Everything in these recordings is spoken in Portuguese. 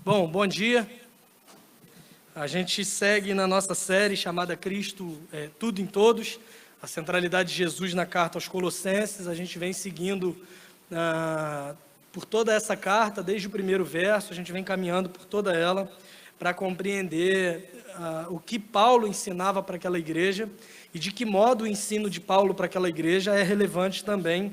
Bom dia. A gente segue na nossa série chamada Cristo, Tudo em Todos, a centralidade de Jesus na carta aos Colossenses. A gente vem seguindo por toda essa carta, desde o primeiro verso, a gente vem caminhando por toda ela para compreender o que Paulo ensinava para aquela igreja e de que modo o ensino de Paulo para aquela igreja é relevante também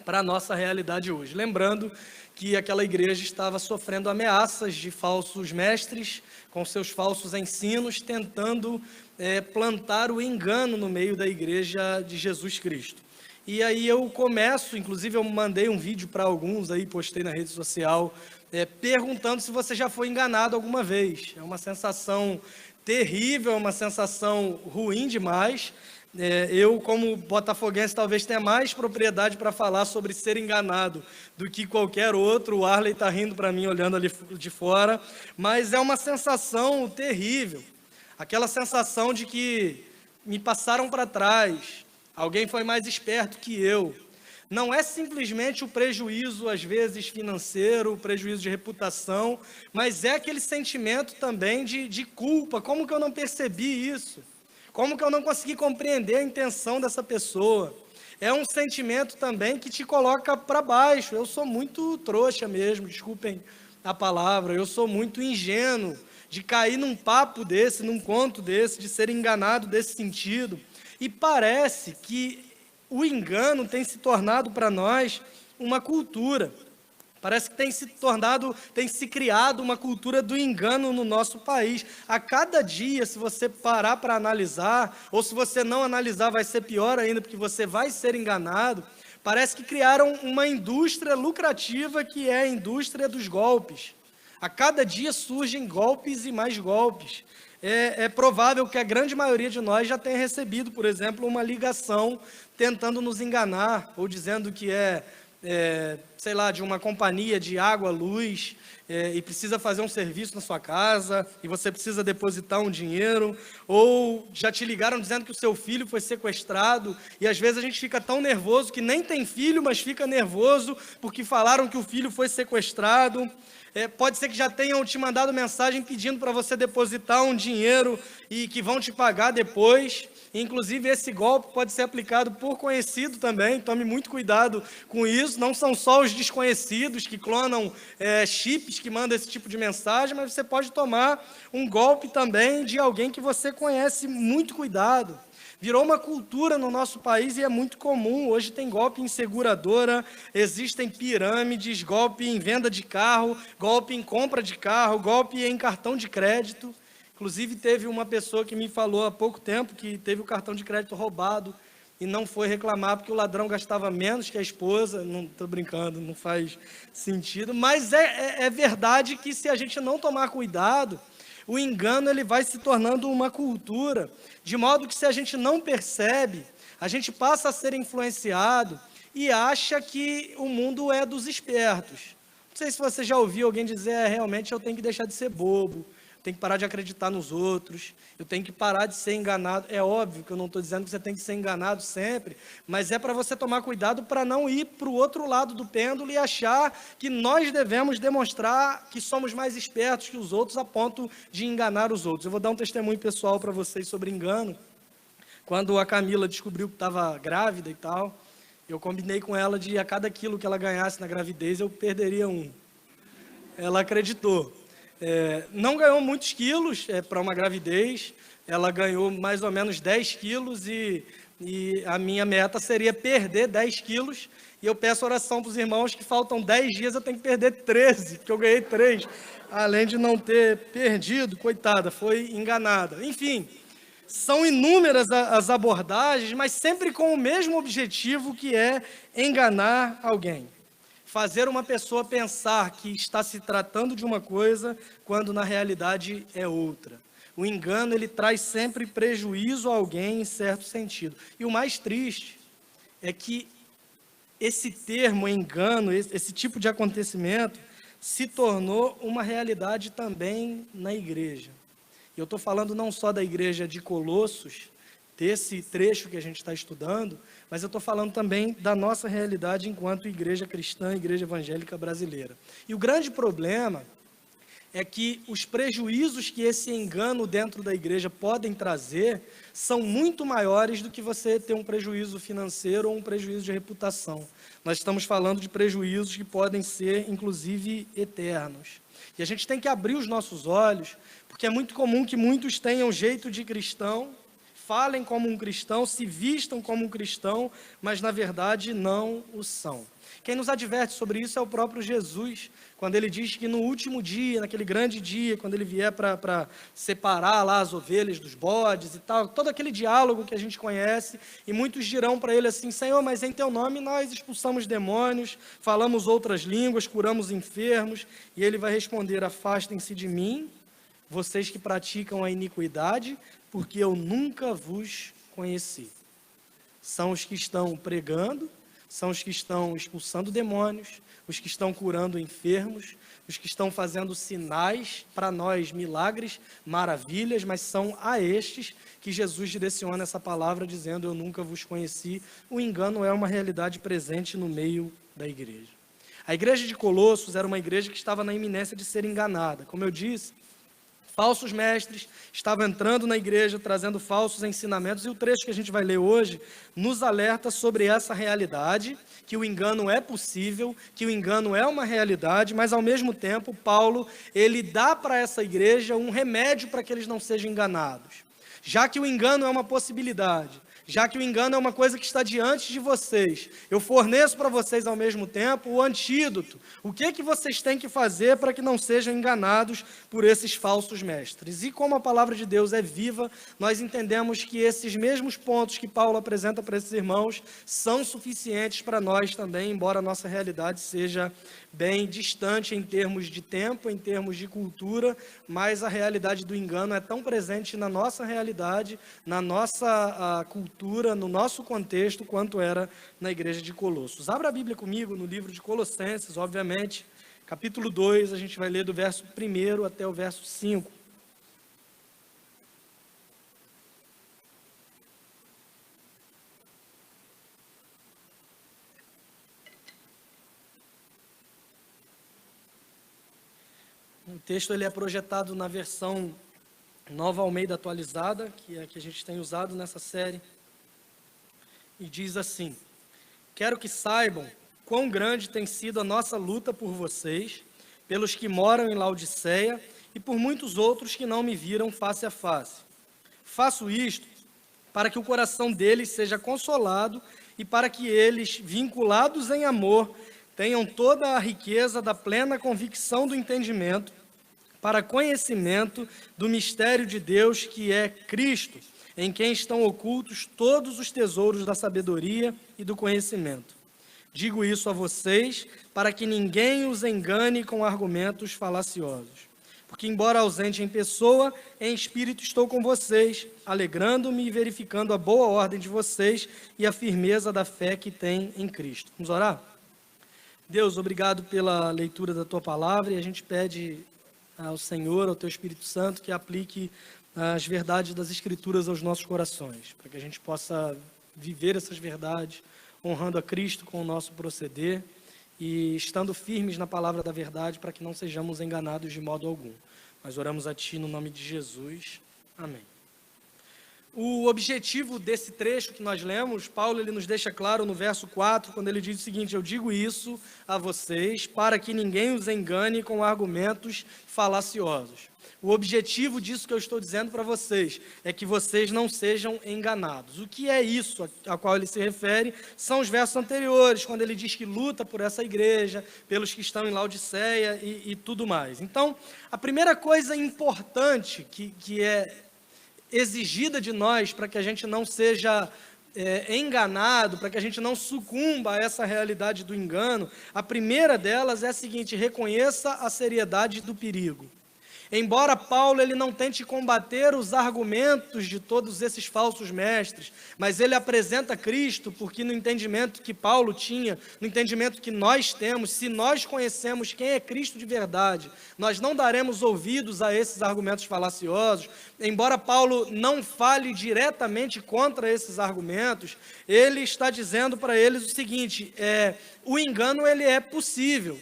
para a nossa realidade hoje. Lembrando que aquela igreja estava sofrendo ameaças de falsos mestres, com seus falsos ensinos, tentando plantar o engano no meio da igreja de Jesus Cristo. E aí eu começo, inclusive eu mandei um vídeo para alguns aí, postei na rede social, perguntando se você já foi enganado alguma vez. É uma sensação terrível, é uma sensação ruim demais. Eu, como botafoguense, talvez tenha mais propriedade para falar sobre ser enganado do que qualquer outro. O Arley está rindo para mim, olhando ali de fora, mas é uma sensação terrível. Aquela sensação de que me passaram para trás, alguém foi mais esperto que eu. Não é simplesmente o prejuízo, às vezes, financeiro, o prejuízo de reputação, mas é aquele sentimento também de culpa. Como que eu não percebi isso? Como que eu não consegui compreender a intenção dessa pessoa? É um sentimento também que te coloca para baixo. Eu sou muito trouxa mesmo, desculpem a palavra. Eu sou muito ingênuo de cair num papo desse, num conto desse, de ser enganado desse sentido. E parece que o engano tem se tornado para nós uma cultura. Parece que tem se criado uma cultura do engano no nosso país. A cada dia, se você parar para analisar, ou se você não analisar, vai ser pior ainda, porque você vai ser enganado. Parece que criaram uma indústria lucrativa que é a indústria dos golpes. A cada dia surgem golpes e mais golpes. É provável que a grande maioria de nós já tenha recebido, por exemplo, uma ligação tentando nos enganar, ou dizendo que sei lá, de uma companhia de água, luz, e precisa fazer um serviço na sua casa, e você precisa depositar um dinheiro, ou já te ligaram dizendo que o seu filho foi sequestrado, e às vezes a gente fica tão nervoso que nem tem filho, mas fica nervoso porque falaram que o filho foi sequestrado. Pode ser que já tenham te mandado mensagem pedindo para você depositar um dinheiro e que vão te pagar depois. Inclusive, esse golpe pode ser aplicado por conhecido também, tome muito cuidado com isso. Não são só os desconhecidos que clonam chips que mandam esse tipo de mensagem, mas você pode tomar um golpe também de alguém que você conhece. Muito cuidado. Virou uma cultura no nosso país e é muito comum. Hoje tem golpe em seguradora, existem pirâmides, golpe em venda de carro, golpe em compra de carro, golpe em cartão de crédito. Inclusive, teve uma pessoa que me falou há pouco tempo que teve o cartão de crédito roubado e não foi reclamar porque o ladrão gastava menos que a esposa. Não estou brincando, não faz sentido. Mas é verdade que se a gente não tomar cuidado, o engano ele vai se tornando uma cultura, de modo que se a gente não percebe, a gente passa a ser influenciado e acha que o mundo é dos espertos. Não sei se você já ouviu alguém dizer, realmente eu tenho que deixar de ser bobo, tenho que parar de acreditar nos outros, eu tenho que parar de ser enganado. É óbvio que eu não estou dizendo que você tem que ser enganado sempre, mas é para você tomar cuidado para não ir para o outro lado do pêndulo e achar que nós devemos demonstrar que somos mais espertos que os outros a ponto de enganar os outros. Eu vou dar um testemunho pessoal para vocês sobre engano. Quando a Camila descobriu que estava grávida e tal, eu combinei com ela de a cada quilo que ela ganhasse na gravidez, eu perderia um. Ela acreditou. Não ganhou muitos quilos para uma gravidez, ela ganhou mais ou menos 10 quilos e a minha meta seria perder 10 quilos. E eu peço oração para os irmãos que faltam 10 dias, eu tenho que perder 13, porque eu ganhei 3, além de não ter perdido, coitada, foi enganada. Enfim, são inúmeras as abordagens, mas sempre com o mesmo objetivo, que é enganar alguém. Fazer uma pessoa pensar que está se tratando de uma coisa, quando na realidade é outra. O engano, ele traz sempre prejuízo a alguém em certo sentido. E o mais triste é que esse termo engano, esse tipo de acontecimento, se tornou uma realidade também na igreja. E eu estou falando não só da igreja de Colossos, desse trecho que a gente está estudando, mas eu estou falando também da nossa realidade enquanto igreja cristã, igreja evangélica brasileira. E o grande problema é que os prejuízos que esse engano dentro da igreja podem trazer são muito maiores do que você ter um prejuízo financeiro ou um prejuízo de reputação. Nós estamos falando de prejuízos que podem ser, inclusive, eternos. E a gente tem que abrir os nossos olhos, porque é muito comum que muitos tenham jeito de cristão, falem como um cristão, se vistam como um cristão, mas na verdade não o são. Quem nos adverte sobre isso é o próprio Jesus, quando ele diz que no último dia, naquele grande dia, quando ele vier para separar lá as ovelhas dos bodes e tal, todo aquele diálogo que a gente conhece, e muitos dirão para ele assim: Senhor, mas em teu nome nós expulsamos demônios, falamos outras línguas, curamos enfermos, e ele vai responder: afastem-se de mim, vocês que praticam a iniquidade, porque eu nunca vos conheci. São os que estão pregando, são os que estão expulsando demônios, os que estão curando enfermos, os que estão fazendo sinais para nós, milagres, maravilhas, mas são a estes que Jesus direciona essa palavra dizendo: eu nunca vos conheci. O engano é uma realidade presente no meio da igreja. A igreja de Colossos era uma igreja que estava na iminência de ser enganada. Como eu disse, falsos mestres estavam entrando na igreja, trazendo falsos ensinamentos, e o trecho que a gente vai ler hoje nos alerta sobre essa realidade, que o engano é possível, que o engano é uma realidade, mas ao mesmo tempo, Paulo, ele dá para essa igreja um remédio para que eles não sejam enganados. Já que o engano é uma possibilidade, já que o engano é uma coisa que está diante de vocês, eu forneço para vocês ao mesmo tempo o antídoto. O que vocês têm que fazer para que não sejam enganados por esses falsos mestres? E como a palavra de Deus é viva, nós entendemos que esses mesmos pontos que Paulo apresenta para esses irmãos são suficientes para nós também, embora a nossa realidade seja bem distante em termos de tempo, em termos de cultura, mas a realidade do engano é tão presente na nossa realidade, na nossa cultura, no nosso contexto, quanto era na igreja de Colossos. Abra a Bíblia comigo no livro de Colossenses, obviamente, capítulo 2, a gente vai ler do verso 1 até o verso 5. O texto ele é projetado na versão Nova Almeida atualizada, que é a que a gente tem usado nessa série, e diz assim: quero que saibam quão grande tem sido a nossa luta por vocês, pelos que moram em Laodiceia e por muitos outros que não me viram face a face. Faço isto para que o coração deles seja consolado e para que eles, vinculados em amor, tenham toda a riqueza da plena convicção do entendimento, para conhecimento do mistério de Deus, que é Cristo, em quem estão ocultos todos os tesouros da sabedoria e do conhecimento. Digo isso a vocês, para que ninguém os engane com argumentos falaciosos. Porque, embora ausente em pessoa, em espírito estou com vocês, alegrando-me e verificando a boa ordem de vocês e a firmeza da fé que têm em Cristo. Vamos orar? Deus, obrigado pela leitura da Tua palavra, e a gente pede ao Senhor, ao Teu Espírito Santo, que aplique as verdades das Escrituras aos nossos corações, para que a gente possa viver essas verdades, honrando a Cristo com o nosso proceder e estando firmes na palavra da verdade, para que não sejamos enganados de modo algum. Nós oramos a Ti no nome de Jesus. Amém. O objetivo desse trecho que nós lemos, Paulo ele nos deixa claro no verso 4, quando ele diz o seguinte: eu digo isso a vocês para que ninguém os engane com argumentos falaciosos. O objetivo disso que eu estou dizendo para vocês é que vocês não sejam enganados. O que é isso a qual ele se refere? São os versos anteriores, quando ele diz que luta por essa igreja, pelos que estão em Laodiceia e tudo mais. Então, a primeira coisa importante que é exigida de nós para que a gente não seja enganado, para que a gente não sucumba a essa realidade do engano, a primeira delas é a seguinte: reconheça a seriedade do perigo. Embora Paulo ele não tente combater os argumentos de todos esses falsos mestres, mas ele apresenta Cristo, porque no entendimento que Paulo tinha, no entendimento que nós temos, se nós conhecemos quem é Cristo de verdade, nós não daremos ouvidos a esses argumentos falaciosos. Embora Paulo não fale diretamente contra esses argumentos, ele está dizendo para eles o seguinte: o engano ele é possível.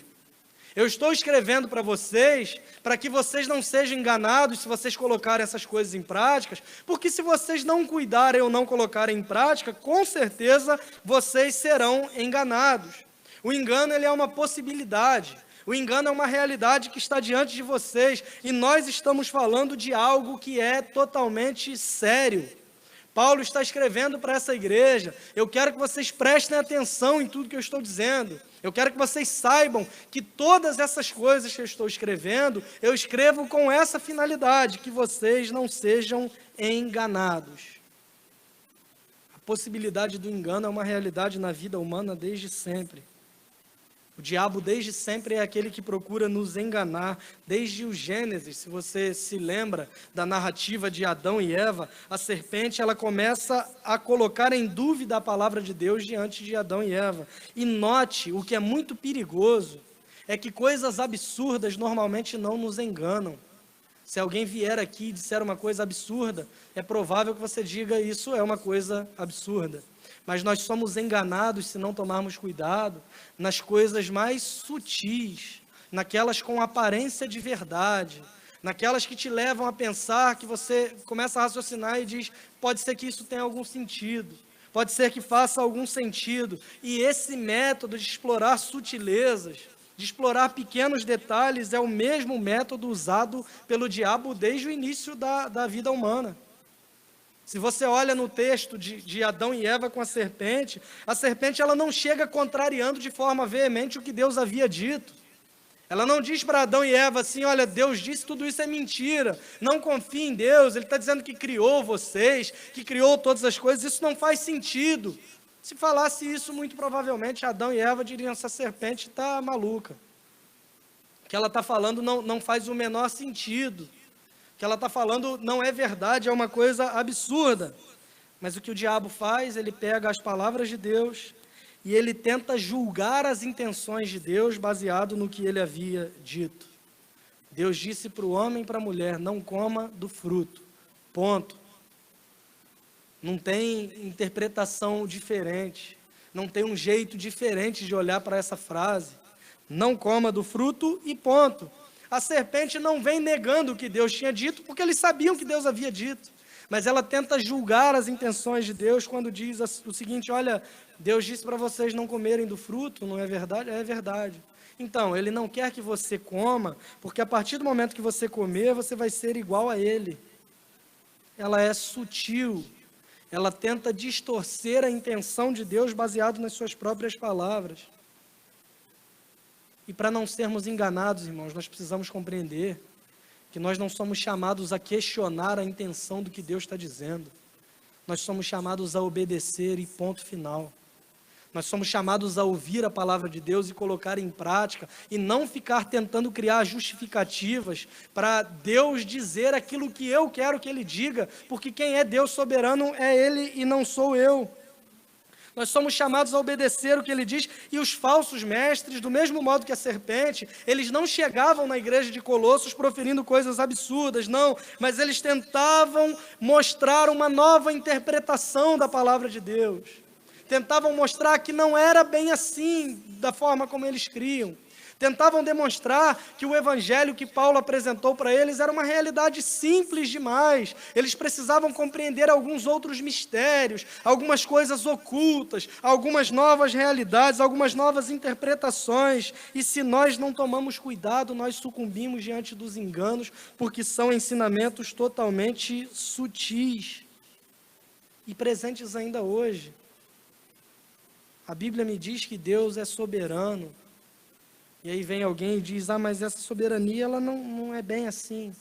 Eu estou escrevendo para vocês, para que vocês não sejam enganados se vocês colocarem essas coisas em práticas, porque se vocês não cuidarem ou não colocarem em prática, com certeza vocês serão enganados. O engano, ele é uma possibilidade. O engano é uma realidade que está diante de vocês, e nós estamos falando de algo que é totalmente sério. Paulo está escrevendo para essa igreja. Eu quero que vocês prestem atenção em tudo que eu estou dizendo. Eu quero que vocês saibam que todas essas coisas que eu estou escrevendo, eu escrevo com essa finalidade, que vocês não sejam enganados. A possibilidade do engano é uma realidade na vida humana desde sempre. O diabo desde sempre é aquele que procura nos enganar. Desde o Gênesis, se você se lembra da narrativa de Adão e Eva, a serpente ela começa a colocar em dúvida a palavra de Deus diante de Adão e Eva. E note, o que é muito perigoso é que coisas absurdas normalmente não nos enganam. Se alguém vier aqui e disser uma coisa absurda, é provável que você diga isso é uma coisa absurda. Mas nós somos enganados se não tomarmos cuidado nas coisas mais sutis, naquelas com aparência de verdade, naquelas que te levam a pensar, que você começa a raciocinar e diz, pode ser que isso tenha algum sentido, pode ser que faça algum sentido. E esse método de explorar sutilezas, de explorar pequenos detalhes, é o mesmo método usado pelo diabo desde o início da vida humana. Se você olha no texto de Adão e Eva com a serpente ela não chega contrariando de forma veemente o que Deus havia dito. Ela não diz para Adão e Eva assim, olha, Deus disse tudo isso é mentira, não confie em Deus, Ele está dizendo que criou vocês, que criou todas as coisas, isso não faz sentido. Se falasse isso, muito provavelmente Adão e Eva diriam, essa serpente está maluca. O que ela está falando não faz o menor sentido. O que ela está falando não é verdade, é uma coisa absurda. Mas o que o diabo faz, ele pega as palavras de Deus e ele tenta julgar as intenções de Deus baseado no que ele havia dito. Deus disse para o homem e para a mulher, não coma do fruto. Ponto. Não tem interpretação diferente. Não tem um jeito diferente de olhar para essa frase. Não coma do fruto e ponto. A serpente não vem negando o que Deus tinha dito, porque eles sabiam o que Deus havia dito. Mas ela tenta julgar as intenções de Deus quando diz o seguinte, olha, Deus disse para vocês não comerem do fruto, não é verdade? É verdade. Então, Ele não quer que você coma, porque a partir do momento que você comer, você vai ser igual a Ele. Ela é sutil. Ela tenta distorcer a intenção de Deus baseado nas suas próprias palavras. E para não sermos enganados, irmãos, nós precisamos compreender que nós não somos chamados a questionar a intenção do que Deus está dizendo. Nós somos chamados a obedecer e ponto final. Nós somos chamados a ouvir a palavra de Deus e colocar em prática, e não ficar tentando criar justificativas para Deus dizer aquilo que eu quero que Ele diga, porque quem é Deus soberano é Ele e não sou eu. Nós somos chamados a obedecer o que Ele diz, e os falsos mestres, do mesmo modo que a serpente, eles não chegavam na igreja de Colossos proferindo coisas absurdas, não, mas eles tentavam mostrar uma nova interpretação da palavra de Deus. Tentavam mostrar que não era bem assim, da forma como eles criam. Tentavam demonstrar que o evangelho que Paulo apresentou para eles era uma realidade simples demais. Eles precisavam compreender alguns outros mistérios, algumas coisas ocultas, algumas novas realidades, algumas novas interpretações. E se nós não tomamos cuidado, nós sucumbimos diante dos enganos, porque são ensinamentos totalmente sutis e presentes ainda hoje. A Bíblia me diz que Deus é soberano. E aí vem alguém e diz, mas essa soberania ela não é bem assim.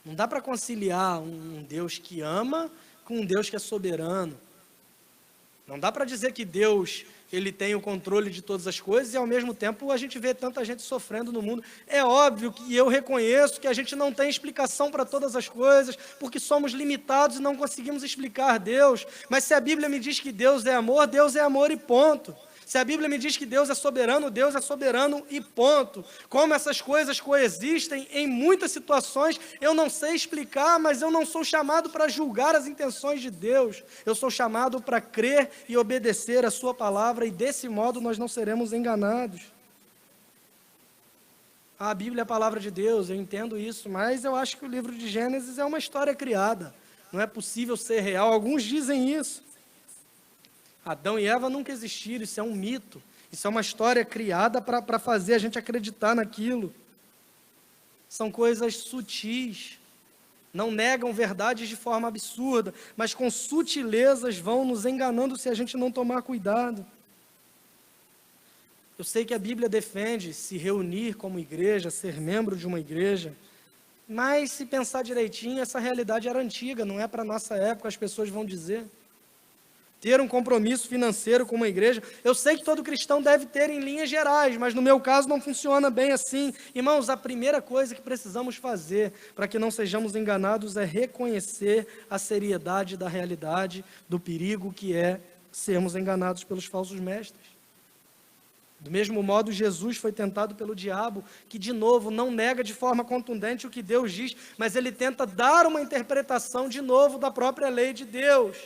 Não dá para conciliar um Deus que ama com um Deus que é soberano. Não dá para dizer que Deus ele tem o controle de todas as coisas e ao mesmo tempo a gente vê tanta gente sofrendo no mundo. É óbvio que eu reconheço que a gente não tem explicação para todas as coisas, porque somos limitados e não conseguimos explicar Deus. Mas se a Bíblia me diz que Deus é amor e ponto. Se a Bíblia me diz que Deus é soberano e ponto. Como essas coisas coexistem em muitas situações, eu não sei explicar, mas eu não sou chamado para julgar as intenções de Deus. Eu sou chamado para crer e obedecer a sua palavra, e desse modo nós não seremos enganados. A Bíblia é a palavra de Deus, eu entendo isso, mas eu acho que o livro de Gênesis é uma história criada. Não é possível ser real. Alguns dizem isso. Adão e Eva nunca existiram, isso é um mito. Isso é uma história criada para fazer a gente acreditar naquilo. São coisas sutis. Não negam verdades de forma absurda, mas com sutilezas vão nos enganando se a gente não tomar cuidado. Eu sei que a Bíblia defende se reunir como igreja, ser membro de uma igreja, mas se pensar direitinho, essa realidade era antiga, não é para a nossa época, as pessoas vão dizer. Ter um compromisso financeiro com uma igreja, eu sei que todo cristão deve ter em linhas gerais, mas no meu caso não funciona bem assim. Irmãos, a primeira coisa que precisamos fazer para que não sejamos enganados é reconhecer a seriedade da realidade, do perigo que é sermos enganados pelos falsos mestres. Do mesmo modo, Jesus foi tentado pelo diabo, que, de novo, não nega de forma contundente o que Deus diz, mas ele tenta dar uma interpretação, de novo, da própria lei de Deus.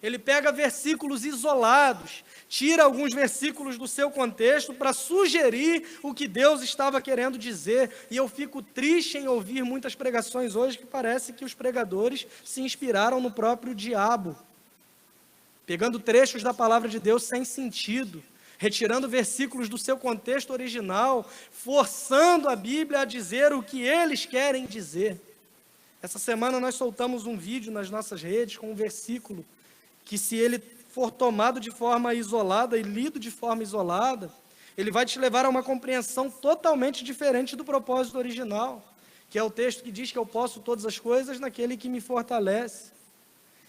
Ele pega versículos isolados, tira alguns versículos do seu contexto para sugerir o que Deus estava querendo dizer. E eu fico triste em ouvir muitas pregações hoje que parece que os pregadores se inspiraram no próprio diabo, pegando trechos da palavra de Deus sem sentido, retirando versículos do seu contexto original, forçando a Bíblia a dizer o que eles querem dizer. Essa semana nós soltamos um vídeo nas nossas redes com um versículo que, se ele for tomado de forma isolada e lido de forma isolada, ele vai te levar a uma compreensão totalmente diferente do propósito original, que é o texto que diz que eu posso todas as coisas naquele que me fortalece.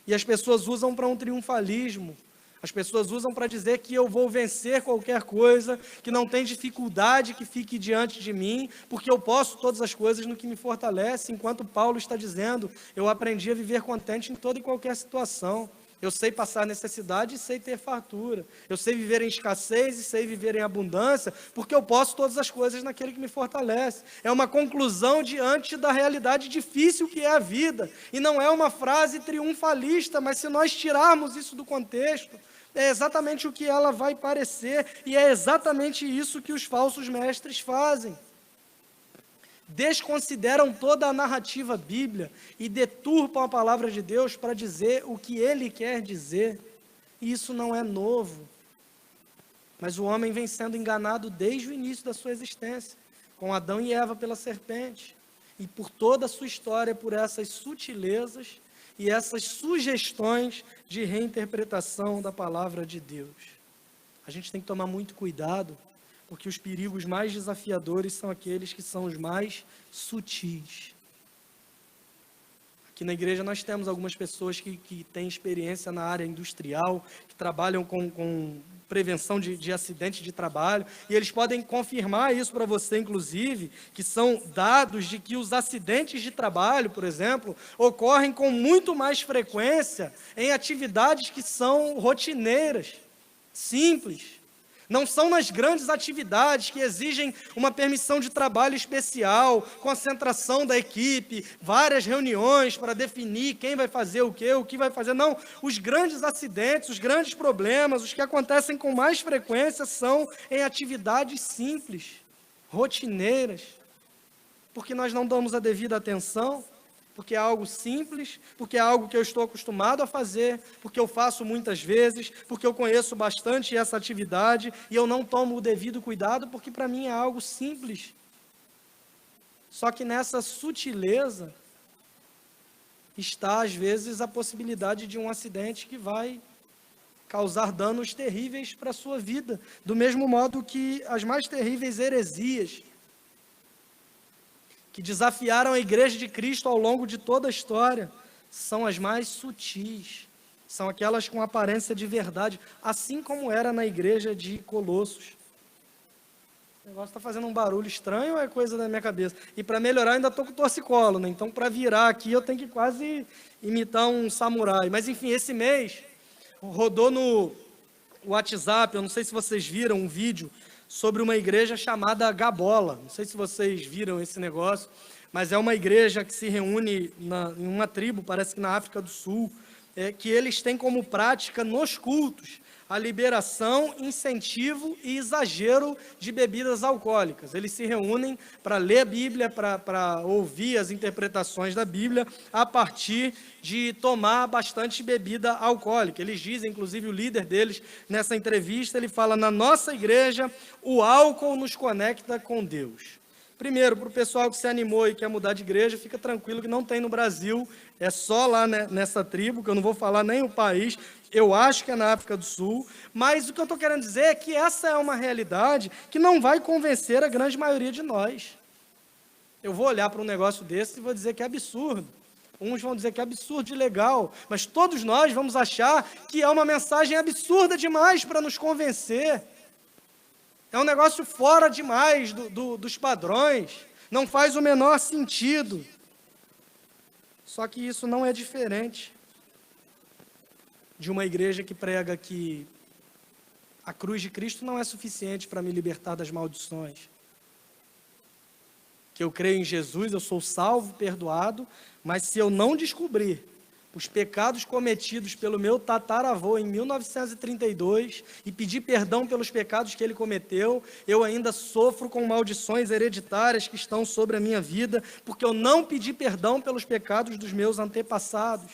E as pessoas usam para um triunfalismo. As pessoas usam para dizer que eu vou vencer qualquer coisa, que não tem dificuldade que fique diante de mim, porque eu posso todas as coisas no que me fortalece, enquanto Paulo está dizendo, eu aprendi a viver contente em toda e qualquer situação. Eu sei passar necessidade e sei ter fartura. Eu sei viver em escassez e sei viver em abundância, porque eu posso todas as coisas naquele que me fortalece. É uma conclusão diante da realidade difícil que é a vida. E não é uma frase triunfalista, mas se nós tirarmos isso do contexto, é exatamente o que ela vai parecer, e é exatamente isso que os falsos mestres fazem. Desconsideram toda a narrativa bíblica e deturpam a palavra de Deus para dizer o que ele quer dizer. E isso não é novo. Mas o homem vem sendo enganado desde o início da sua existência, com Adão e Eva pela serpente, e por toda a sua história, por essas sutilezas e essas sugestões de reinterpretação da palavra de Deus. A gente tem que tomar muito cuidado, porque os perigos mais desafiadores são aqueles que são os mais sutis. Aqui na igreja nós temos algumas pessoas que têm experiência na área industrial, que trabalham com prevenção de acidentes de trabalho, e eles podem confirmar isso para você, inclusive, que são dados de que os acidentes de trabalho, por exemplo, ocorrem com muito mais frequência em atividades que são rotineiras, simples. Não são nas grandes atividades que exigem uma permissão de trabalho especial, concentração da equipe, várias reuniões para definir quem vai fazer o que vai fazer. Não, os grandes acidentes, os grandes problemas, os que acontecem com mais frequência são em atividades simples, rotineiras, porque nós não damos a devida atenção, porque é algo simples, porque é algo que eu estou acostumado a fazer, porque eu faço muitas vezes, porque eu conheço bastante essa atividade e eu não tomo o devido cuidado, porque para mim é algo simples. Só que nessa sutileza está, às vezes, a possibilidade de um acidente que vai causar danos terríveis para a sua vida, do mesmo modo que as mais terríveis heresias que desafiaram a igreja de Cristo ao longo de toda a história, são as mais sutis, são aquelas com aparência de verdade, assim como era na igreja de Colossos. O negócio está fazendo um barulho estranho ou é coisa da minha cabeça? E para melhorar, ainda estou com torcicolo, né? Então para virar aqui eu tenho que quase imitar um samurai. Mas enfim, esse mês rodou no WhatsApp, eu não sei se vocês viram um vídeo sobre uma igreja chamada Gabola. Não sei se vocês viram esse negócio, mas é uma igreja que se reúne em uma tribo, parece que na África do Sul, que eles têm como prática nos cultos a liberação, incentivo e exagero de bebidas alcoólicas. Eles se reúnem para ler a Bíblia, para ouvir as interpretações da Bíblia, a partir de tomar bastante bebida alcoólica. Eles dizem, inclusive o líder deles, nessa entrevista, ele fala: na nossa igreja, o álcool nos conecta com Deus. Primeiro, para o pessoal que se animou e quer mudar de igreja, fica tranquilo que não tem no Brasil, é só lá nessa tribo, que eu não vou falar nem o país, eu acho que é na África do Sul, mas o que eu estou querendo dizer é que essa é uma realidade que não vai convencer a grande maioria de nós. Eu vou olhar para um negócio desse e vou dizer que é absurdo. Uns vão dizer que é absurdo de legal, mas todos nós vamos achar que é uma mensagem absurda demais para nos convencer. É um negócio fora demais dos padrões, não faz o menor sentido. Só que isso não é diferente de uma igreja que prega que a cruz de Cristo não é suficiente para me libertar das maldições. Que eu creio em Jesus, eu sou salvo, perdoado, mas se eu não descobrir os pecados cometidos pelo meu tataravô em 1932 e pedir perdão pelos pecados que ele cometeu, eu ainda sofro com maldições hereditárias que estão sobre a minha vida, porque eu não pedi perdão pelos pecados dos meus antepassados.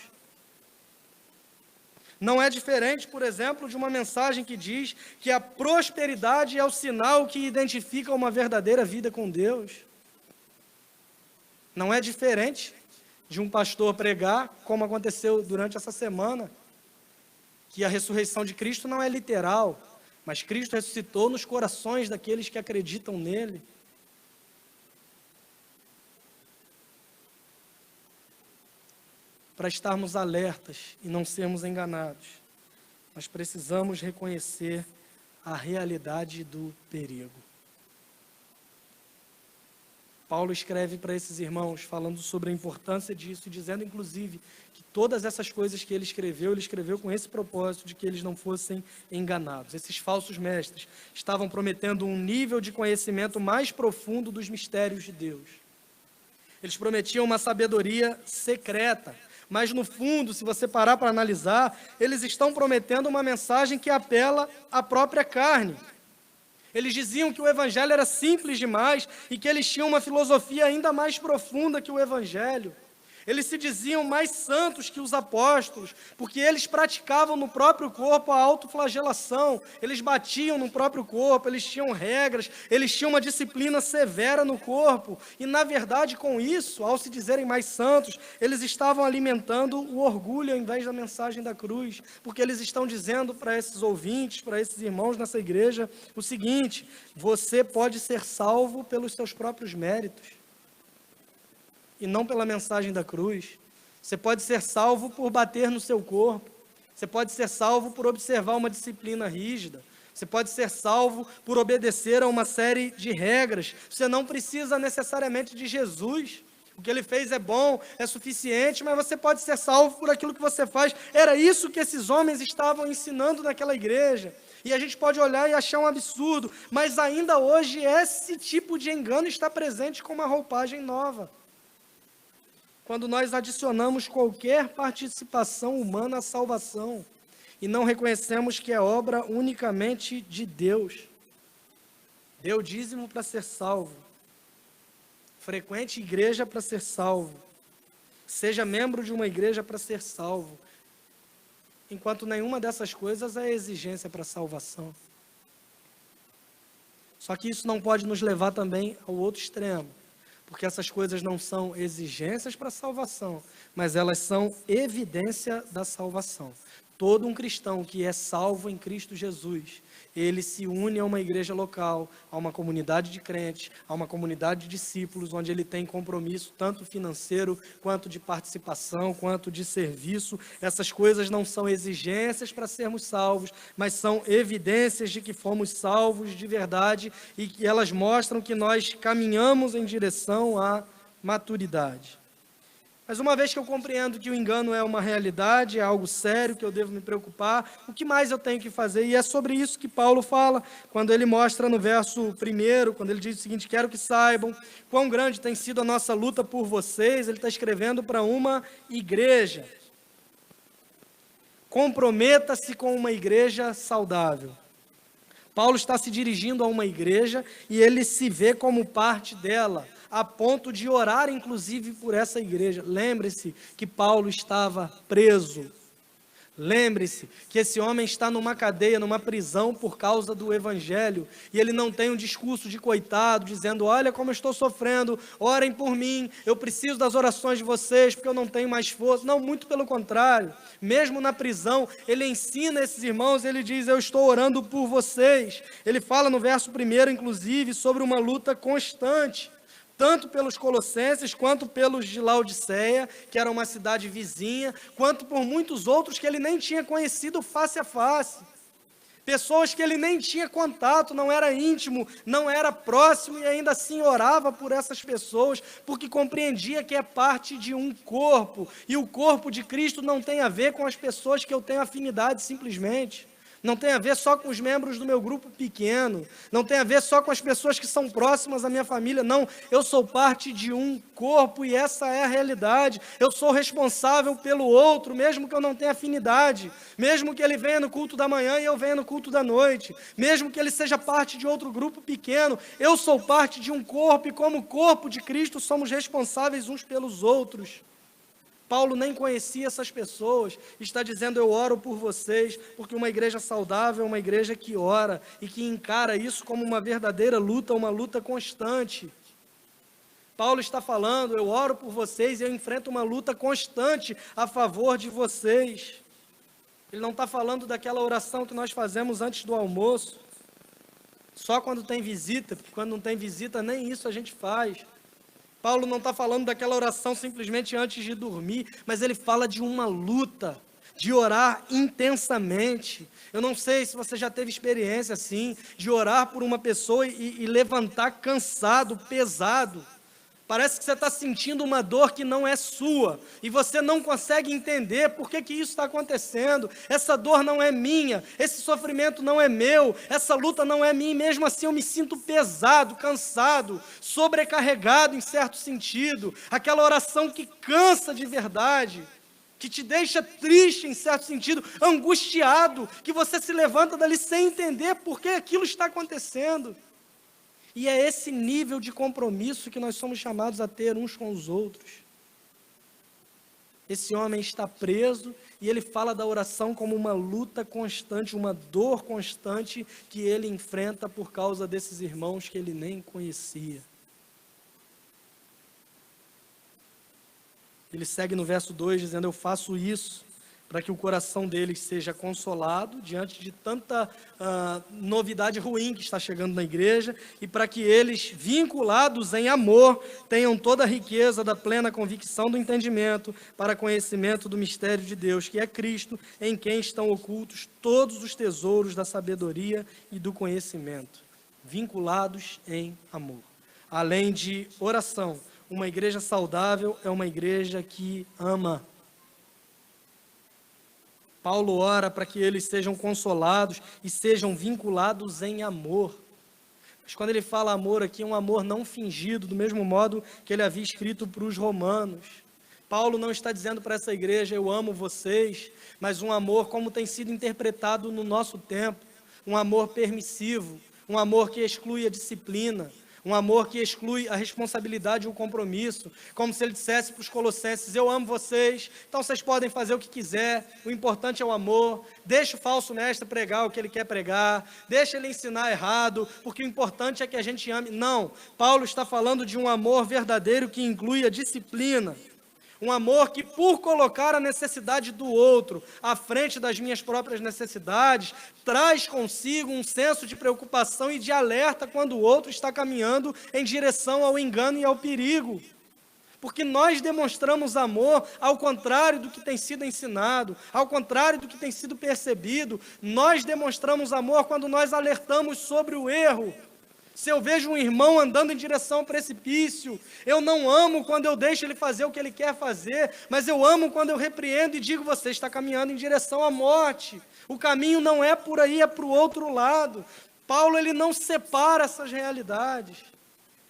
Não é diferente, por exemplo, de uma mensagem que diz que a prosperidade é o sinal que identifica uma verdadeira vida com Deus. Não é diferente de um pastor pregar, como aconteceu durante essa semana, que a ressurreição de Cristo não é literal, mas Cristo ressuscitou nos corações daqueles que acreditam nele. Para estarmos alertas e não sermos enganados, nós precisamos reconhecer a realidade do perigo. Paulo escreve para esses irmãos, falando sobre a importância disso e dizendo, inclusive, que todas essas coisas que ele escreveu com esse propósito de que eles não fossem enganados. Esses falsos mestres estavam prometendo um nível de conhecimento mais profundo dos mistérios de Deus. Eles prometiam uma sabedoria secreta, mas no fundo, se você parar para analisar, eles estão prometendo uma mensagem que apela à própria carne. Eles diziam que o Evangelho era simples demais e que eles tinham uma filosofia ainda mais profunda que o Evangelho. Eles se diziam mais santos que os apóstolos, porque eles praticavam no próprio corpo a autoflagelação, eles batiam no próprio corpo, eles tinham regras, eles tinham uma disciplina severa no corpo. E, na verdade, com isso, ao se dizerem mais santos, eles estavam alimentando o orgulho ao invés da mensagem da cruz, porque eles estão dizendo para esses ouvintes, para esses irmãos nessa igreja, o seguinte: você pode ser salvo pelos seus próprios méritos e não pela mensagem da cruz. Você pode ser salvo por bater no seu corpo. Você pode ser salvo por observar uma disciplina rígida. Você pode ser salvo por obedecer a uma série de regras. Você não precisa necessariamente de Jesus. O que ele fez é bom, é suficiente, mas você pode ser salvo por aquilo que você faz. Era isso que esses homens estavam ensinando naquela igreja. E a gente pode olhar e achar um absurdo, mas ainda hoje esse tipo de engano está presente com uma roupagem nova. Quando nós adicionamos qualquer participação humana à salvação e não reconhecemos que é obra unicamente de Deus. Dê o dízimo para ser salvo. Frequente igreja para ser salvo. Seja membro de uma igreja para ser salvo. Enquanto nenhuma dessas coisas é exigência para salvação. Só que isso não pode nos levar também ao outro extremo. Porque essas coisas não são exigências para a salvação, mas elas são evidência da salvação. Todo um cristão que é salvo em Cristo Jesus, ele se une a uma igreja local, a uma comunidade de crentes, a uma comunidade de discípulos, onde ele tem compromisso tanto financeiro, quanto de participação, quanto de serviço. Essas coisas não são exigências para sermos salvos, mas são evidências de que fomos salvos de verdade e que elas mostram que nós caminhamos em direção à maturidade. Mas uma vez que eu compreendo que o engano é uma realidade, é algo sério, que eu devo me preocupar, o que mais eu tenho que fazer? E é sobre isso que Paulo fala, quando ele mostra no verso 1, quando ele diz o seguinte: quero que saibam quão grande tem sido a nossa luta por vocês. Ele está escrevendo para uma igreja. comprometa-se com uma igreja saudável. Paulo está se dirigindo a uma igreja e ele se vê como parte dela, a ponto de orar, inclusive, por essa igreja. Lembre-se que Paulo estava preso. Lembre-se que esse homem está numa cadeia, numa prisão por causa do evangelho, e ele não tem um discurso de coitado, dizendo, olha como eu estou sofrendo, orem por mim, eu preciso das orações de vocês, porque eu não tenho mais força. Não, muito pelo contrário, mesmo na prisão, ele ensina esses irmãos, ele diz, eu estou orando por vocês. Ele fala no verso 1, inclusive, sobre uma luta constante, tanto pelos colossenses, quanto pelos de Laodiceia, que era uma cidade vizinha, quanto por muitos outros que ele nem tinha conhecido face a face. Pessoas que ele nem tinha contato, não era íntimo, não era próximo, e ainda assim orava por essas pessoas, porque compreendia que é parte de um corpo, e o corpo de Cristo não tem a ver com as pessoas que eu tenho afinidade simplesmente. Não tem a ver só com os membros do meu grupo pequeno, não tem a ver só com as pessoas que são próximas à minha família, não, eu sou parte de um corpo e essa é a realidade, eu sou responsável pelo outro, mesmo que eu não tenha afinidade, mesmo que ele venha no culto da manhã e eu venha no culto da noite, mesmo que ele seja parte de outro grupo pequeno, eu sou parte de um corpo e como corpo de Cristo somos responsáveis uns pelos outros. Paulo nem conhecia essas pessoas, está dizendo, eu oro por vocês, porque uma igreja saudável é uma igreja que ora e que encara isso como uma verdadeira luta, uma luta constante. Paulo está falando, eu oro por vocês e eu enfrento uma luta constante a favor de vocês. Ele não está falando daquela oração que nós fazemos antes do almoço, só quando tem visita, porque quando não tem visita nem isso a gente faz. Paulo não está falando daquela oração simplesmente antes de dormir, mas ele fala de uma luta, de orar intensamente. Eu não sei se você já teve experiência assim, de orar por uma pessoa e levantar cansado, pesado. Parece que você está sentindo uma dor que não é sua, e você não consegue entender por que isso está acontecendo. Essa dor não é minha, esse sofrimento não é meu, essa luta não é minha, e mesmo assim eu me sinto pesado, cansado, sobrecarregado em certo sentido. Aquela oração que cansa de verdade, que te deixa triste em certo sentido, angustiado, que você se levanta dali sem entender por que aquilo está acontecendo. E é esse nível de compromisso que nós somos chamados a ter uns com os outros. Esse homem está preso e ele fala da oração como uma luta constante, uma dor constante que ele enfrenta por causa desses irmãos que ele nem conhecia. Ele segue no verso 2 dizendo, eu faço isso para que o coração deles seja consolado diante de tanta novidade ruim que está chegando na igreja, e para que eles, vinculados em amor, tenham toda a riqueza da plena convicção do entendimento, para conhecimento do mistério de Deus, que é Cristo, em quem estão ocultos todos os tesouros da sabedoria e do conhecimento, vinculados em amor. Além de oração, uma igreja saudável é uma igreja que ama. Paulo ora para que eles sejam consolados e sejam vinculados em amor. Mas quando ele fala amor aqui, é um amor não fingido, do mesmo modo que ele havia escrito para os romanos. Paulo não está dizendo para essa igreja, eu amo vocês, mas um amor como tem sido interpretado no nosso tempo, um amor permissivo, um amor que exclui a disciplina, um amor que exclui a responsabilidade e o compromisso, como se ele dissesse para os colossenses, eu amo vocês, então vocês podem fazer o que quiser, o importante é o amor, deixa o falso mestre pregar o que ele quer pregar, deixa ele ensinar errado, porque o importante é que a gente ame. Não, Paulo está falando de um amor verdadeiro que inclui a disciplina, um amor que, por colocar a necessidade do outro à frente das minhas próprias necessidades, traz consigo um senso de preocupação e de alerta quando o outro está caminhando em direção ao engano e ao perigo. Porque nós demonstramos amor ao contrário do que tem sido ensinado, ao contrário do que tem sido percebido. Nós demonstramos amor quando nós alertamos sobre o erro. Se eu vejo um irmão andando em direção ao precipício, eu não amo quando eu deixo ele fazer o que ele quer fazer, mas eu amo quando eu repreendo e digo, você está caminhando em direção à morte. O caminho não é por aí, é para o outro lado. Paulo, ele não separa essas realidades.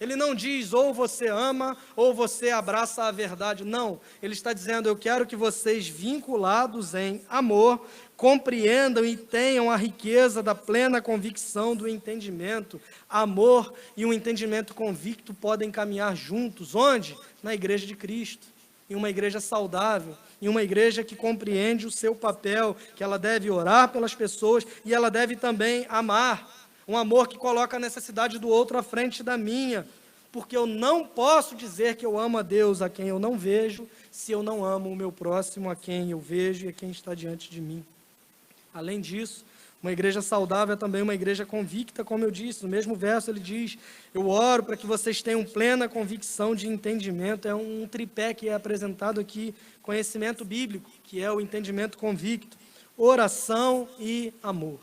Ele não diz ou você ama ou você abraça a verdade. Não, ele está dizendo: eu quero que vocês, vinculados em amor, compreendam e tenham a riqueza da plena convicção do entendimento. Amor e um entendimento convicto podem caminhar juntos. Onde? Na igreja de Cristo. Em uma igreja saudável, em uma igreja que compreende o seu papel, que ela deve orar pelas pessoas e ela deve também amar. Um amor que coloca a necessidade do outro à frente da minha, porque eu não posso dizer que eu amo a Deus a quem eu não vejo, se eu não amo o meu próximo a quem eu vejo e a quem está diante de mim. Além disso, uma igreja saudável é também uma igreja convicta, como eu disse. No mesmo verso ele diz: eu oro para que vocês tenham plena convicção de entendimento. É um tripé que é apresentado aqui: conhecimento bíblico, que é o entendimento convicto, oração e amor.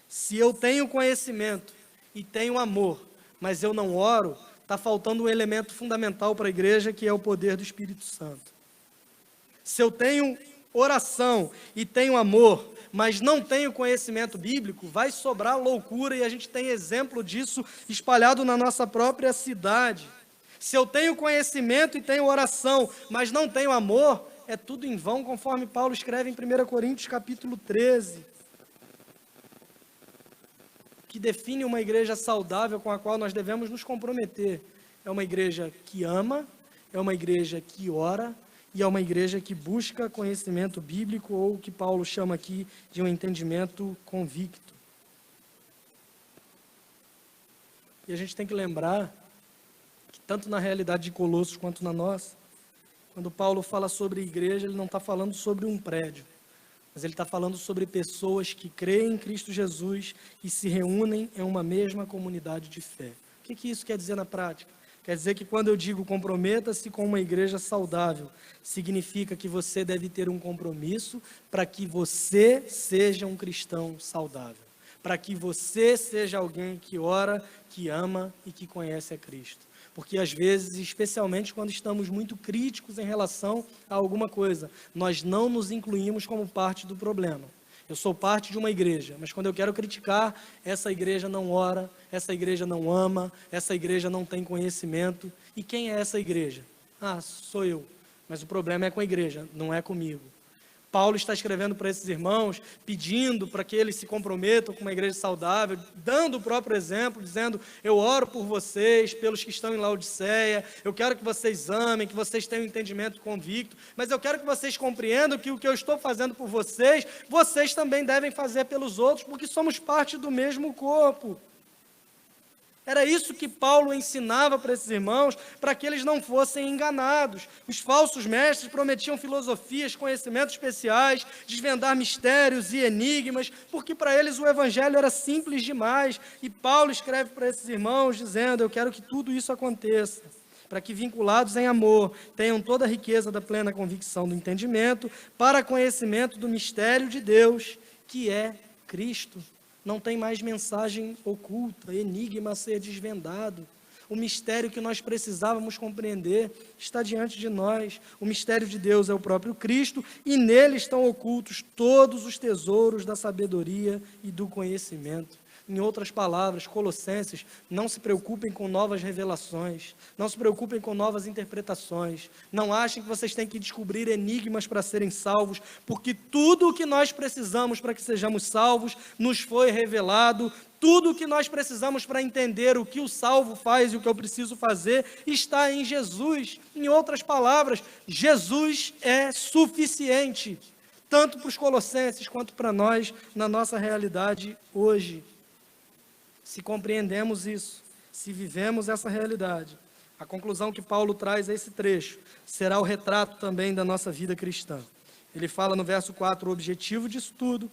Se eu tenho conhecimento e tenho amor, mas eu não oro, está faltando um elemento fundamental para a igreja, que é o poder do Espírito Santo. Se eu tenho oração e tenho amor, mas não tenho conhecimento bíblico, vai sobrar loucura, e a gente tem exemplo disso espalhado na nossa própria cidade. Se eu tenho conhecimento e tenho oração, mas não tenho amor, é tudo em vão, conforme Paulo escreve em 1 Coríntios capítulo 13. Que define uma igreja saudável com a qual nós devemos nos comprometer. É uma igreja que ama, é uma igreja que ora, e é uma igreja que busca conhecimento bíblico, ou o que Paulo chama aqui de um entendimento convicto. E a gente tem que lembrar que tanto na realidade de Colossos quanto na nossa, quando Paulo fala sobre igreja, ele não está falando sobre um prédio, mas ele está falando sobre pessoas que creem em Cristo Jesus e se reúnem em uma mesma comunidade de fé. O que isso quer dizer na prática? Quer dizer que quando eu digo comprometa-se com uma igreja saudável, significa que você deve ter um compromisso para que você seja um cristão saudável, para que você seja alguém que ora, que ama e que conhece a Cristo. Porque às vezes, especialmente quando estamos muito críticos em relação a alguma coisa, nós não nos incluímos como parte do problema. Eu sou parte de uma igreja, mas quando eu quero criticar, essa igreja não ora, essa igreja não ama, essa igreja não tem conhecimento. E quem é essa igreja? Ah, sou eu. Mas o problema é com a igreja, não é comigo. Paulo está escrevendo para esses irmãos, pedindo para que eles se comprometam com uma igreja saudável, dando o próprio exemplo, dizendo: eu oro por vocês, pelos que estão em Laodiceia, eu quero que vocês amem, que vocês tenham um entendimento convicto, mas eu quero que vocês compreendam que o que eu estou fazendo por vocês, vocês também devem fazer pelos outros, porque somos parte do mesmo corpo. Era isso que Paulo ensinava para esses irmãos, para que eles não fossem enganados. Os falsos mestres prometiam filosofias, conhecimentos especiais, desvendar mistérios e enigmas, porque para eles o evangelho era simples demais. E Paulo escreve para esses irmãos dizendo: eu quero que tudo isso aconteça, para que, vinculados em amor, tenham toda a riqueza da plena convicção do entendimento, para conhecimento do mistério de Deus, que é Cristo. Não tem mais mensagem oculta, enigma a ser desvendado. O mistério que nós precisávamos compreender está diante de nós. O mistério de Deus é o próprio Cristo, e nele estão ocultos todos os tesouros da sabedoria e do conhecimento. Em outras palavras, Colossenses, não se preocupem com novas revelações, não se preocupem com novas interpretações, não achem que vocês têm que descobrir enigmas para serem salvos, porque tudo o que nós precisamos para que sejamos salvos nos foi revelado. Tudo o que nós precisamos para entender o que o salvo faz e o que eu preciso fazer está em Jesus. Em outras palavras, Jesus é suficiente, tanto para os colossenses quanto para nós, na nossa realidade hoje. Se compreendemos isso, se vivemos essa realidade, a conclusão que Paulo traz a esse trecho será o retrato também da nossa vida cristã. Ele fala no verso 4, o objetivo disso tudo: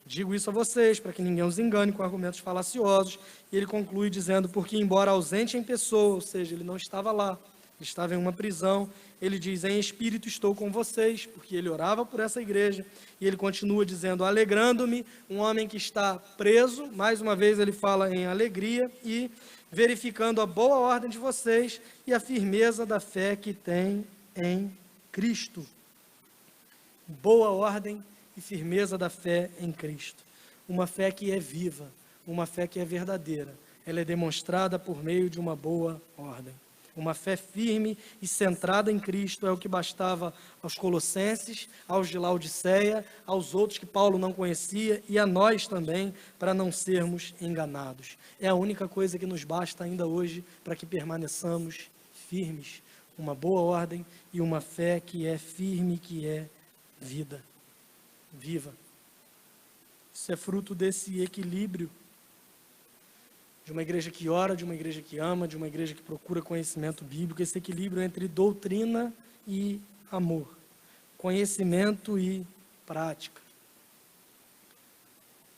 digo isso a vocês, para que ninguém os engane com argumentos falaciosos. E ele conclui dizendo: porque embora ausente em pessoa, ou seja, ele não estava lá, ele estava em uma prisão, ele diz: em espírito estou com vocês, porque ele orava por essa igreja. E ele continua dizendo: alegrando-me, um homem que está preso, mais uma vez ele fala em alegria, e verificando a boa ordem de vocês e a firmeza da fé que tem em Cristo. Boa ordem e firmeza da fé em Cristo. Uma fé que é viva, uma fé que é verdadeira. ela é demonstrada por meio de uma boa ordem. Uma fé firme e centrada em Cristo é o que bastava aos Colossenses, aos de Laodiceia, aos outros que Paulo não conhecia e a nós também, para não sermos enganados. É a única coisa que nos basta ainda hoje para que permaneçamos firmes. Uma boa ordem e uma fé que é firme, que é vida, viva. Isso é fruto desse equilíbrio de uma igreja que ora, de uma igreja que ama, de uma igreja que procura conhecimento bíblico, esse equilíbrio entre doutrina e amor, conhecimento e prática.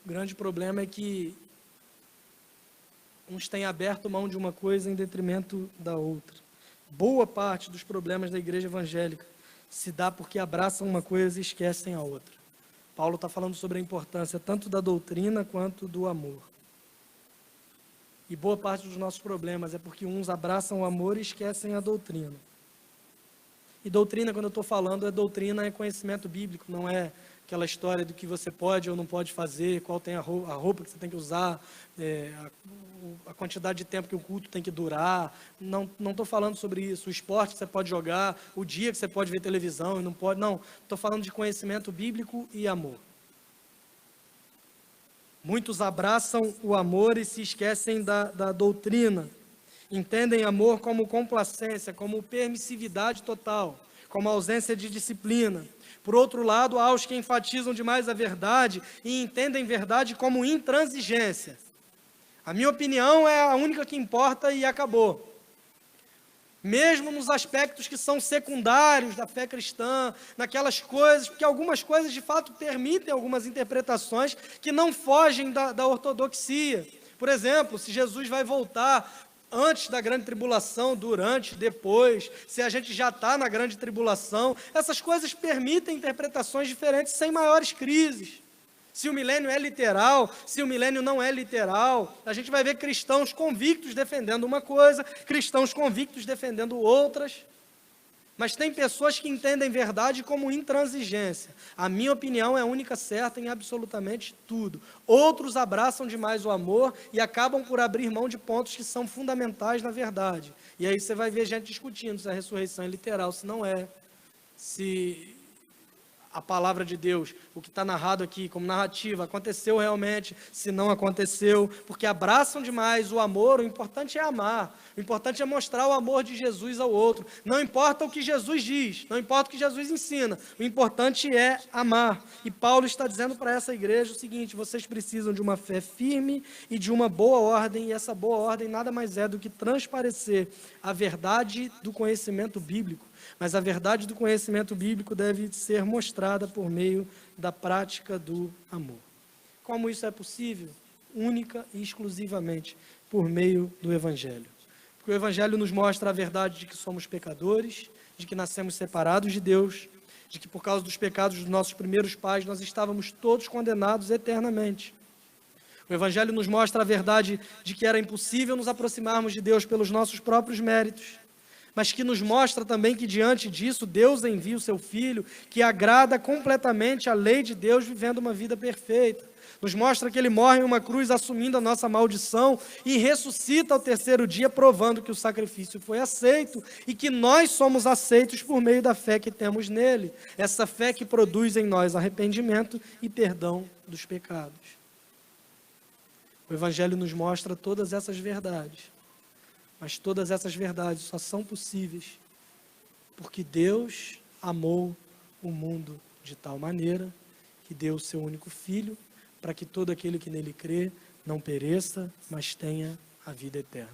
O grande problema é que uns têm aberto mão de uma coisa em detrimento da outra. Boa parte dos problemas da igreja evangélica se dá porque abraçam uma coisa e esquecem a outra. Paulo está falando sobre a importância tanto da doutrina quanto do amor. E boa parte dos nossos problemas é porque uns abraçam o amor e esquecem a doutrina. E doutrina, quando eu estou falando, doutrina é conhecimento bíblico, não é aquela história do que você pode ou não pode fazer, qual tem a roupa que você tem que usar, a quantidade de tempo que o culto tem que durar. Não estou falando sobre isso. O esporte que você pode jogar, o dia que você pode ver televisão e não pode. Não, estou falando de conhecimento bíblico e amor. Muitos abraçam o amor e se esquecem da doutrina. Entendem amor como complacência, como permissividade total, como ausência de disciplina. Por outro lado, há os que enfatizam demais a verdade e entendem verdade como intransigência. A minha opinião é a única que importa e acabou. Mesmo nos aspectos que são secundários da fé cristã, naquelas coisas, porque algumas coisas de fato permitem algumas interpretações que não fogem da ortodoxia. Por exemplo, se Jesus vai voltar antes da grande tribulação, durante, depois, se a gente já está na grande tribulação, essas coisas permitem interpretações diferentes sem maiores crises. Se o milênio é literal, se o milênio não é literal, a gente vai ver cristãos convictos defendendo uma coisa, cristãos convictos defendendo outras. Mas tem pessoas que entendem verdade como intransigência. A minha opinião é a única certa em absolutamente tudo. Outros abraçam demais o amor e acabam por abrir mão de pontos que são fundamentais na verdade. E aí você vai ver gente discutindo se a ressurreição é literal, se não é, se a palavra de Deus, o que está narrado aqui como narrativa, aconteceu realmente, se não aconteceu, porque abraçam demais o amor. O importante é amar, o importante é mostrar o amor de Jesus ao outro. Não importa o que Jesus diz, não importa o que Jesus ensina, o importante é amar. E Paulo está dizendo para essa igreja o seguinte: vocês precisam de uma fé firme e de uma boa ordem, e essa boa ordem nada mais é do que transparecer a verdade do conhecimento bíblico. Mas a verdade do conhecimento bíblico deve ser mostrada por meio da prática do amor. Como isso é possível? Única e exclusivamente por meio do Evangelho. Porque o Evangelho nos mostra a verdade de que somos pecadores, de que nascemos separados de Deus, de que por causa dos pecados dos nossos primeiros pais nós estávamos todos condenados eternamente. O Evangelho nos mostra a verdade de que era impossível nos aproximarmos de Deus pelos nossos próprios méritos, mas que nos mostra também que diante disso Deus envia o seu Filho, que agrada completamente a lei de Deus, vivendo uma vida perfeita. Nos mostra que Ele morre em uma cruz assumindo a nossa maldição e ressuscita ao terceiro dia, provando que o sacrifício foi aceito e que nós somos aceitos por meio da fé que temos nele. Essa fé que produz em nós arrependimento e perdão dos pecados. O Evangelho nos mostra todas essas verdades. Mas todas essas verdades só são possíveis porque Deus amou o mundo de tal maneira que deu o seu único Filho para que todo aquele que nele crê não pereça, mas tenha a vida eterna.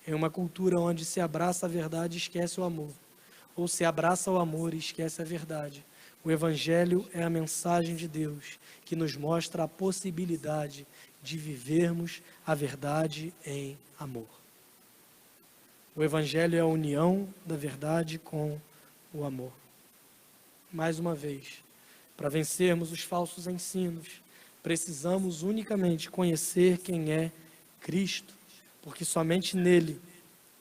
Em uma cultura onde se abraça a verdade e esquece o amor, ou se abraça o amor e esquece a verdade, o Evangelho é a mensagem de Deus que nos mostra a possibilidade de vivermos a verdade em amor. O Evangelho é a união da verdade com o amor. Mais uma vez, para vencermos os falsos ensinos, precisamos unicamente conhecer quem é Cristo, porque somente nele,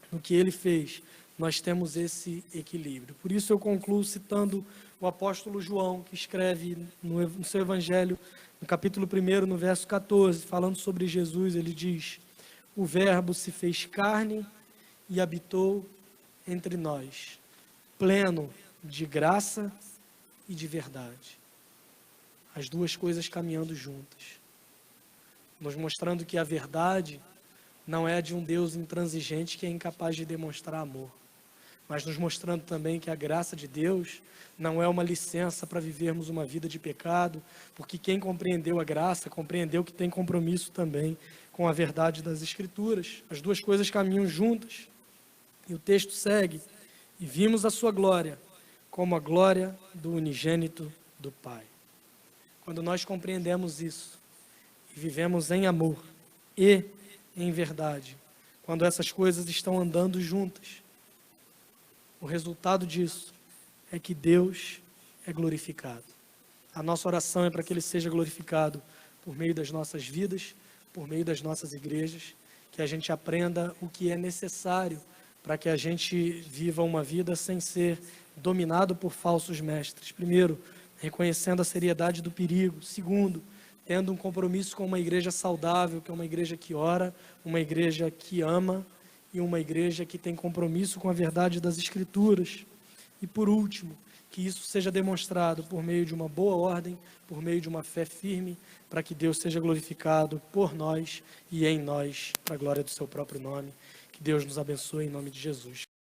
no que ele fez, nós temos esse equilíbrio. Por isso eu concluo citando o apóstolo João, que escreve no seu Evangelho, no capítulo 1, no verso 14, falando sobre Jesus, ele diz: o Verbo se fez carne e habitou entre nós, pleno de graça e de verdade. As duas coisas caminhando juntas, nos mostrando que a verdade não é de um Deus intransigente que é incapaz de demonstrar amor, mas nos mostrando também que a graça de Deus não é uma licença para vivermos uma vida de pecado, porque quem compreendeu a graça, compreendeu que tem compromisso também com a verdade das Escrituras. As duas coisas caminham juntas. E o texto segue: e vimos a sua glória, como a glória do unigênito do Pai. Quando nós compreendemos isso, e vivemos em amor e em verdade, quando essas coisas estão andando juntas, o resultado disso é que Deus é glorificado. A nossa oração é para que Ele seja glorificado por meio das nossas vidas, por meio das nossas igrejas, que a gente aprenda o que é necessário para que a gente viva uma vida sem ser dominado por falsos mestres. Primeiro, reconhecendo a seriedade do perigo. Segundo, tendo um compromisso com uma igreja saudável, que é uma igreja que ora, uma igreja que ama e uma igreja que tem compromisso com a verdade das Escrituras. E por último, que isso seja demonstrado por meio de uma boa ordem, por meio de uma fé firme, para que Deus seja glorificado por nós e em nós, para a glória do seu próprio nome. Que Deus nos abençoe em nome de Jesus.